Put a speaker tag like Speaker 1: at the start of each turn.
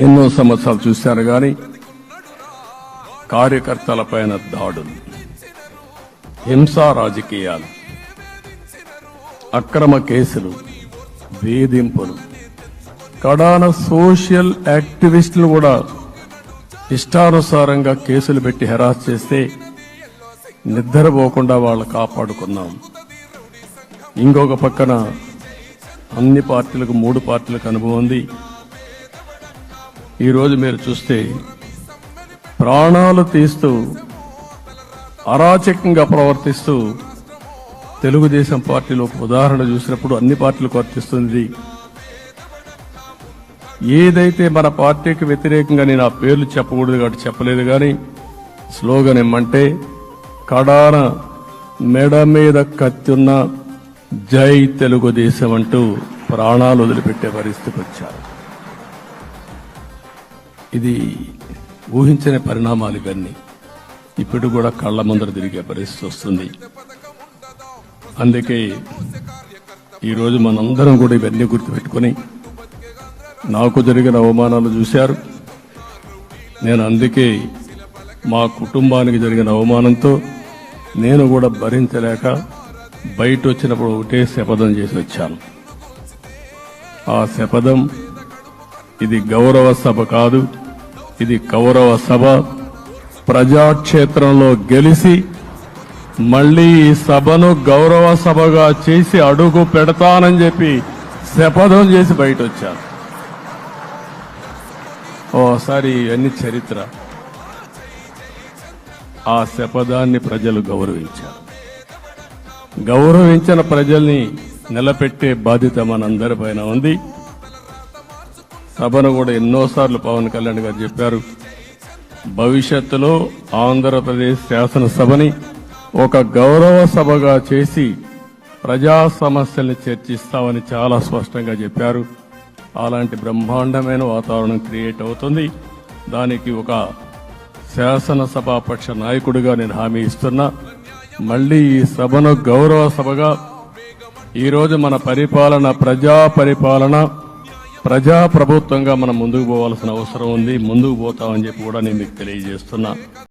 Speaker 1: ఎన్నో సంవత్సరాలు చూశారు కానీ కార్యకర్తలపైన దాడులు, హింసా రాజకీయాలు, అక్రమ కేసులు, వేధింపులు, కడాన సోషల్ యాక్టివిస్టులు కూడా ఇష్టానుసారంగా కేసులు పెట్టి హెరాస్ చేస్తే నిద్రపోకుండా వాళ్ళు కాపాడుకున్నాం. ఇంకొక పక్కన అన్ని పార్టీలకు 3 పార్టీలకు అనుభవం ఉంది. ఈరోజు మీరు చూస్తే ప్రాణాలు తీస్తూ అరాచకంగా ప్రవర్తిస్తూ తెలుగుదేశం పార్టీలో ఒక ఉదాహరణ చూసినప్పుడు అన్ని పార్టీలకు వర్తిస్తుంది. ఏదైతే మన పార్టీకి వ్యతిరేకంగా నేను ఆ పేర్లు చెప్పకూడదు కాబట్టి చెప్పలేదు, కానీ స్లోగన్ ఏమంటే కడాన మెడ మీద కత్తున్న జై తెలుగుదేశం అంటూ ప్రాణాలు వదిలిపెట్టే పరిస్థితికి వచ్చారు. ఇది ఊహించని పరిణామాలు ఇవన్నీ. ఇప్పుడు కూడా కళ్ల ముందర తిరిగే పరిస్థితి వస్తుంది. అందుకే ఈరోజు మనందరం కూడా ఇవన్నీ గుర్తుపెట్టుకుని, నాకు జరిగిన అవమానాలు చూశారు. నేను అందుకే మా కుటుంబానికి జరిగిన అవమానంతో నేను కూడా భరించలేక బయట వచ్చినప్పుడు ఒకటే శపథం చేసి వచ్చాను. ఆ శపథం ఇది గౌరవ సభ కాదు, ఇది కౌరవ సభ. ప్రజాక్షేత్రంలో గెలిచి మళ్లీ ఈ సభను గౌరవ సభగా చేసి అడుగు పెడతానని చెప్పి శపథం చేసి బయట వచ్చాను. ఓసారి ఇవన్నీ చరిత్ర. ఆ శపథాన్ని ప్రజలు గౌరవించారు. గౌరవించిన ప్రజల్ని నిలబెట్టే బాధ్యత మనందరిపైన ఉంది. సభను కూడా ఎన్నోసార్లు పవన్ కళ్యాణ్ గారు చెప్పారు, భవిష్యత్తులో ఆంధ్రప్రదేశ్ శాసనసభని ఒక గౌరవ సభగా చేసి ప్రజా సమస్యల్ని చర్చిస్తామని చాలా స్పష్టంగా చెప్పారు. అలాంటి బ్రహ్మాండమైన వాతావరణం క్రియేట్ అవుతుంది. దానికి ఒక శాసనసభాపక్ష నాయకుడిగా నేను హామీ ఇస్తున్నా. మళ్లీ ఈ సభను గౌరవ సభగా, ఈరోజు మన పరిపాలన ప్రజా పరిపాలన, ప్రజా ప్రభుత్వంగా మనం ముందుకు పోవాల్సిన అవసరం ఉంది. ముందుకు పోతామని చెప్పి కూడా నేను మీకు తెలియజేస్తున్నా.